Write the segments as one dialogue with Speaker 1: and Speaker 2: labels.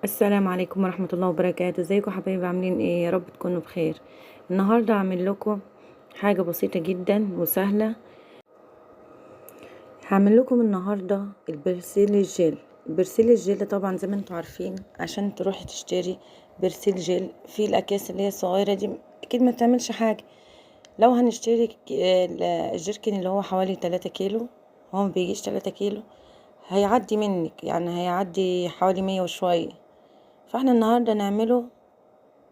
Speaker 1: السلام عليكم ورحمة الله وبركاته. ازيكم حبايبي؟ عاملين ايه؟ يا رب تكونوا بخير. النهاردة هعمل لكم حاجة بسيطة جدا وسهلة. هعمل لكم النهاردة البرسيل الجيل. البرسيل الجيل طبعا زي ما انتوا عارفين، عشان تروحي تشتري برسيل جيل في الاكياس اللي هي الصغيرة دي اكيد ما تعملش حاجة. لو هنشتري الجيركن اللي هو حوالي 3 كيلو، هو ما بيجيش 3 كيلو، هيعدي منك، يعني هيعدي حوالي 100 وشوية. فاحنا النهاردة نعمله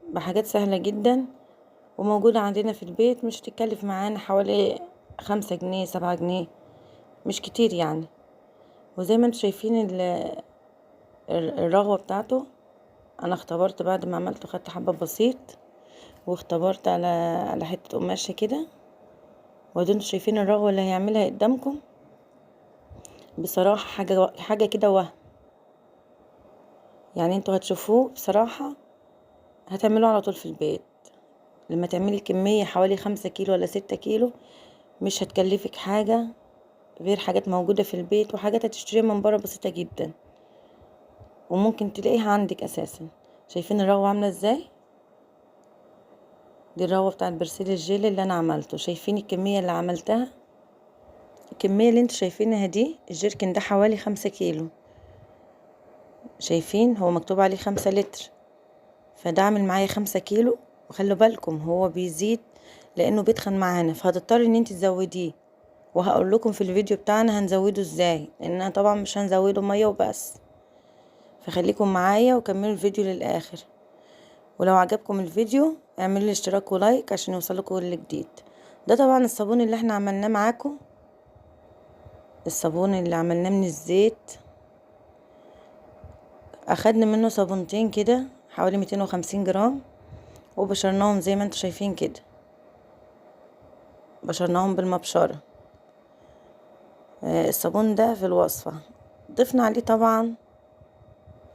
Speaker 1: بحاجات سهلة جدا وموجودة عندنا في البيت، مش تكلف معانا حوالي 5 جنيه 7 جنيه، مش كتير يعني. وزي ما انتوا شايفين الرغوة بتاعته، انا اختبرت بعد ما عملته، خدت حبة بسيط واختبرت على حتة قماشة كده، وادي انتوا شايفين الرغوة اللي هيعملها قدامكم. بصراحة حاجة كده يعني انتوا هتشوفوه بصراحة هتعملوه على طول في البيت. لما تعملي كمية حوالي 5 كيلو ولا 6 كيلو، مش هتكلفك حاجة غير حاجات موجودة في البيت، وحاجات هتشتريها من بره بسيطة جدا وممكن تلاقيها عندك اساسا. شايفين الرغوة عاملة ازاي؟ دي الرغوة بتاعت برسيل الجيل اللي انا عملته. شايفين الكمية اللي عملتها؟ الكمية اللي انتوا شايفينها دي، الجيركن ده حوالي 5 كيلو. شايفين هو مكتوب عليه 5 لتر، فده عامل معايا 5 كيلو. وخلوا بالكم هو بيزيد لانه بيتخن معانا، فهتضطري ان انت تزوديه، وهقول لكم في الفيديو بتاعنا هنزوده ازاي، لان طبعا مش هنزوده مية وبس. فخليكم معايا وكملوا الفيديو للاخر. ولو عجبكم الفيديو اعملوا لي اشتراك ولايك عشان يوصلكم كل جديد. ده طبعا الصابون اللي احنا عملناه معاكم، الصابون اللي عملناه من الزيت. اخدنا منه صابونتين كده حوالي 250 جرام، وبشرناهم زي ما انتوا شايفين كده، بشرناهم بالمبشرة. الصابون ده في الوصفة ضفنا عليه طبعا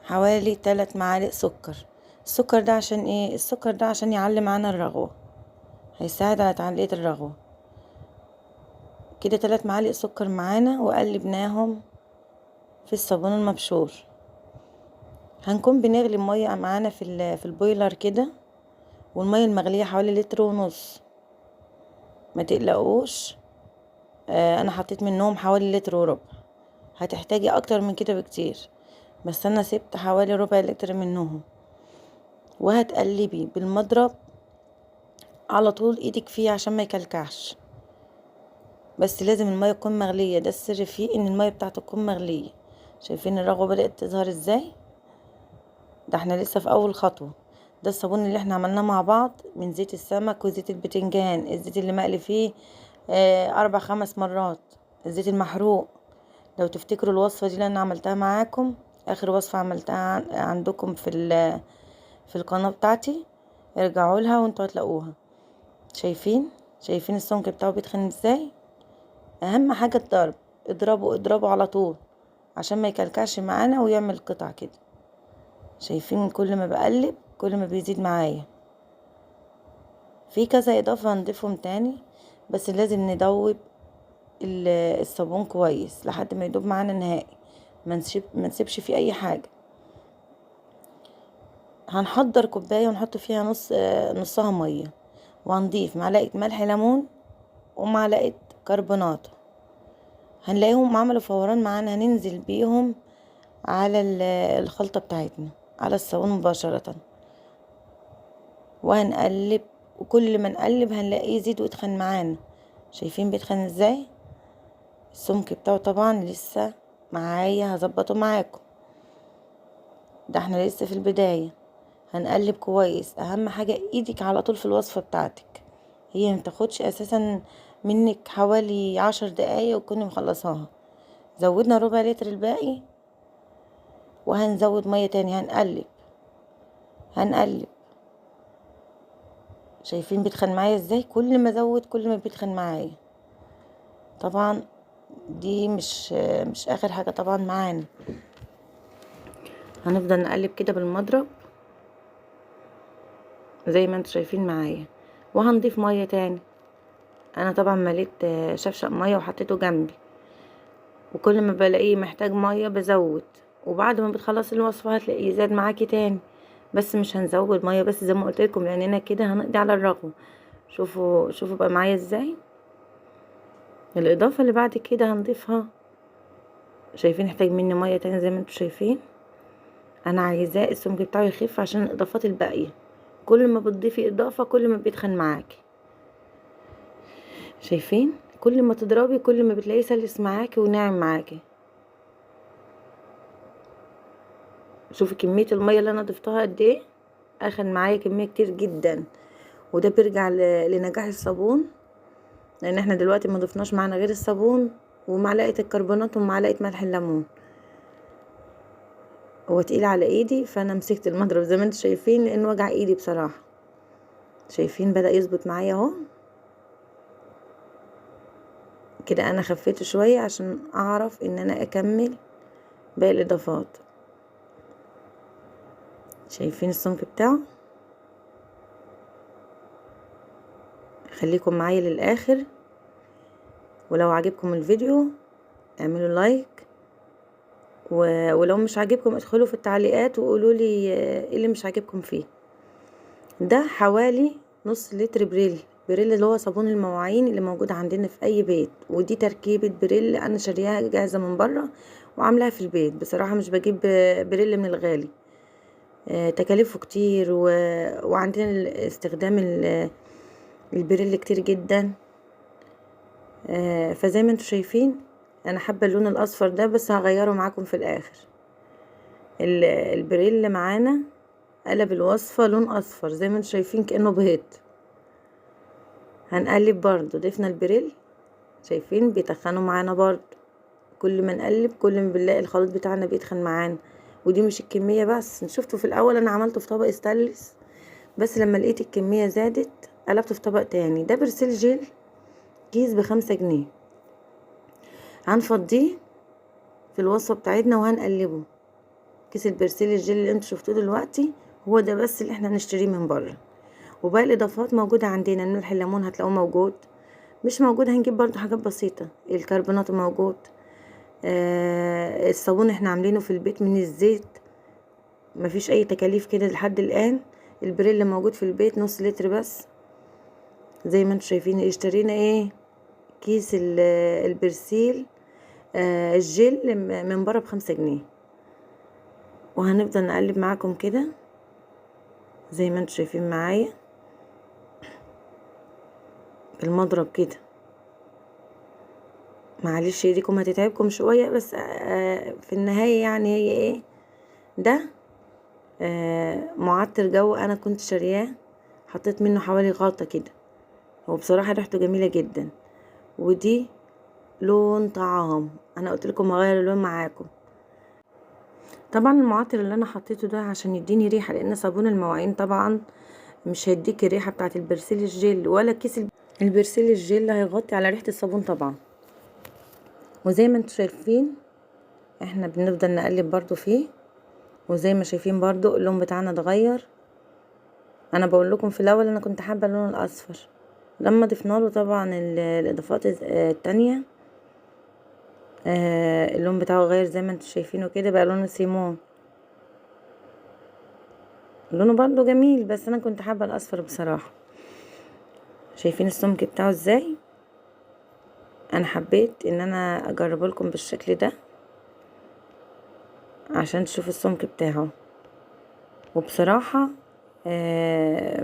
Speaker 1: حوالي 3 معالق سكر. السكر ده عشان ايه؟ السكر ده عشان يعلي معانا الرغوة، هيساعد على تعلية الرغوة. كده 3 معالق سكر معانا، وقلبناهم في الصابون المبشور. هنكون بنغلي مية معانا في البويلر كده، والمية المغلية حوالي 1.5 لتر. ما تقلقوش، انا حطيت منهم حوالي 1.25 لتر. هتحتاجي اكتر من كده بكتير، بس انا سبت حوالي ربع لتر منهم. وهتقلبي بالمضرب على طول ايدك فيه عشان ما يكلكعش، بس لازم المية تكون مغلية. ده السر فيه، ان المية بتاعته تكون مغلية. شايفين الرغوة بدأت تظهر ازاي؟ ده احنا لسه في اول خطوة. ده الصابون اللي احنا عملناه مع بعض من زيت السمك وزيت البتنجان، الزيت اللي مقلي فيه 4 5 مرات، الزيت المحروق. لو تفتكروا الوصفة دي اللي انا عملتها معاكم، اخر وصفة عملتها عندكم في القناة بتاعتي، ارجعوا لها وانتوا هتلاقوها. شايفين السمك بتاعه بيتخن ازاي؟ اهم حاجة الضرب، اضربه على طول عشان ما يكلكعش معانا ويعمل قطع كده. شايفين كل ما بقلب كل ما بيزيد معايا. في كذا اضافة هنضيفهم تاني، بس لازم ندوب الصابون كويس لحد ما يدوب معانا نهائي، ما نسيبش فيه اي حاجة. هنحضر كوباية ونحط فيها نصها مية، وهنضيف معلقة ملح ليمون ومعلقة كربونات. هنلاقيهم عملوا فوران معانا، هننزل بيهم على الخلطة بتاعتنا على الصابون مباشرة، وهنقلب. وكل ما نقلب هنلاقيه يزيد ويتخن معانا. شايفين بيتخن ازاي؟ السمك بتاعه طبعا لسه معايا، هظبطه معاكم. ده احنا لسه في البداية. هنقلب كويس. اهم حاجة ايدك على طول في الوصفة بتاعتك، هي متاخدش اساسا منك حوالي 10 دقايق وكنا مخلصاها. زودنا ربع لتر الباقي، وهنزود مية تاني. هنقلب. شايفين بيتخن معايا ازاي؟ كل ما ازود كل ما بيتخن معايا. طبعا دي مش اخر حاجة طبعا معانا. هنفضل نقلب كده بالمضرب زي ما انتوا شايفين معايا، وهنضيف مية تاني. انا طبعا مليت شفشق مية وحطيته جنبي، وكل ما بلاقيه محتاج مية بزود، وبعد ما بتخلصي الوصفة هتلاقيه زاد معاكي تاني، بس مش هنزود مية، بس زي ما قلت لكم لاننا كده هنقضي على الرغوة. شوفوا بقى معايا ازاي. الاضافة اللي بعد كده هنضيفها، شايفين احتاج مني مية تاني زي ما انتوا شايفين. انا عايزاه السمك بتاعه يخف عشان الاضافات الباقية، كل ما بتضيفي اضافة كل ما بيتخن معاكي. شايفين كل ما تضربي كل ما بتلاقيه سلس معاكي وناعم معاكي. شوفي كمية المية اللي انا ضفتها قد ايه، اخد معايا كمية كتير جدا. وده بيرجع لنجاح الصابون، لان احنا دلوقتي ما ضفناش معانا غير الصابون ومعلقة الكربونات ومعلقة ملح الليمون. هو تقيل على ايدي فانا مسكت المضرب زي ما انتوا شايفين لان وجع ايدي بصراحة. شايفين بدأ يظبط معايا اهو كده. انا خفيته شوية عشان اعرف ان انا اكمل باقي الاضافات. شايفين السمك بتاعه. خليكم معايا للاخر، ولو عجبكم الفيديو اعملوا لايك، ولو مش عاجبكم ادخلوا في التعليقات وقولوا لي ايه اللي مش عاجبكم فيه. ده حوالي نص لتر بريل اللي هو صابون المواعين اللي موجود عندنا في اي بيت. ودي تركيبة بريل انا شاريها جاهزة من بره وعاملاها في البيت. بصراحة مش بجيب بريل من الغالي، تكاليفه كتير وعندنا استخدام البريل كتير جدا. فزي ما انتوا شايفين انا حابة اللون الاصفر ده، بس هغيره معاكم في الاخر. البريل اللي معانا قلب الوصفة لون اصفر زي ما انتوا شايفين كأنه بيض. هنقلب برضو، ضفنا البريل، شايفين بيتخنوا معانا برضو. كل ما نقلب كل ما بنلاقي الخليط بتاعنا بيتخن معانا. ودي مش الكمية بس، شفتوا في الاول انا عملته في طبق استانلس، بس لما لقيت الكمية زادت قلبته في طبق تاني. ده برسيل جيل كيس ب5 جنيه، هنفضيه في الوصفة بتاعتنا وهنقلبه. كيس البرسيل الجيل اللي انتوا شفتوه دلوقتي هو ده بس اللي احنا هنشتريه من بره. وباقي الاضافات موجودة عندنا. ملح الليمون هتلاقوه موجود، مش موجود هنجيب برضو حاجات بسيطة. الكربونات موجود. الصابون احنا عاملينه في البيت من الزيت، مفيش اي تكاليف كده لحد الان. البريل موجود في البيت نص لتر بس زي ما انتوا شايفين. اشترينا ايه كيس البرسيل الجيل من بره ب5 جنيه. وهنفضل نقلب معاكم كده زي ما انتوا شايفين معايا المضرب كده. معلش ايديكم هتتعبكم شوية بس في النهاية يعني هي ايه ده معطر جو انا كنت شارياه، حطيت منه حوالي غلطة كده. هو بصراحة ريحته جميلة جدا. ودي لون طعام، انا قلت لكم هغير اللون معاكم. طبعا المعطر اللي انا حطيته ده عشان يديني ريحة، لان صابون المواعين طبعا مش هيديك الريحة بتاعت البرسيل الجيل، ولا كيس البرسيل الجيل هيغطي على ريحة الصابون طبعا. وزي ما انتوا شايفين احنا بنفضل نقلب برضو فيه، وزي ما شايفين برضو اللون بتاعنا اتغير. انا بقول لكم في الاول انا كنت حابة اللون الاصفر، لما ضفنا له طبعا الاضافات التانية اللون بتاعه غير زي ما انتوا شايفينه كده، بقى لون سيمون. لونه برضو جميل بس انا كنت حابة الاصفر بصراحة. شايفين السمك بتاعه ازاي؟ انا حبيت ان انا اجربه لكم بالشكل ده عشان تشوفوا السمك بتاعه. وبصراحة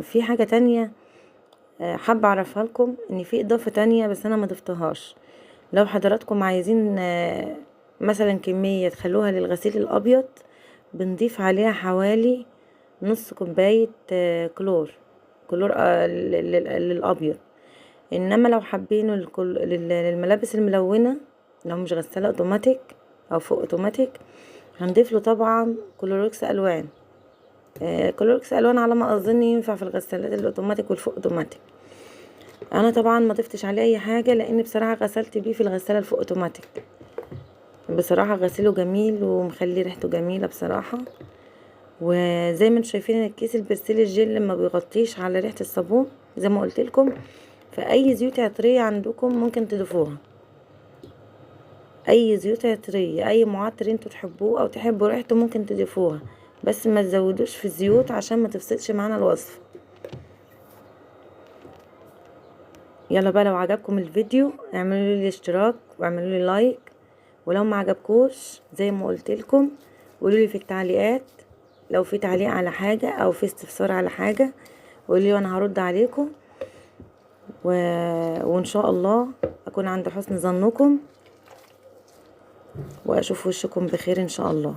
Speaker 1: في حاجة تانية حابة اعرفها لكم، ان في اضافة تانية بس انا ما ضفتهاش. لو حضراتكم عايزين مثلا كمية تخلوها للغسيل الابيض، بنضيف عليها حوالي نص كوباية كلور للابيض. انما لو حابينه للملابس الملونة، لو مش غسالة اوتوماتيك او فوق اوتوماتيك، هنضيف له طبعا كلوركس الوان. كلوركس الوان على ما اظن ينفع في الغسالات الاوتوماتيك والفوق اوتوماتيك. انا طبعا ما ضفتش عليه اي حاجه لان بصراحه غسلت بيه في الغساله الفوق اوتوماتيك. بصراحه غسيله جميل ومخلي ريحته جميله بصراحه. وزي ما انتم شايفين الكيس البرسيل الجل ما بيغطيش على ريحه الصابون زي ما قلت لكم. فاي زيوت عطريه عندكم ممكن تضيفوها. اي زيوت عطريه، اي معطر انتوا تحبوه او تحبوا ريحته ممكن تضيفوها، بس ما تزودوش في الزيوت عشان ما تفسدش معانا الوصفه. يلا بقى، لو عجبكم الفيديو اعملوا لي الاشتراك واعملوا لي لايك، ولو ما عجبكوش زي ما قلت لكم قولوا لي في التعليقات، لو في تعليق على حاجه او في استفسار على حاجه قولوا لي وانا هرد عليكم. وان شاء الله اكون عند حسن ظنكم واشوف وشكم بخير ان شاء الله.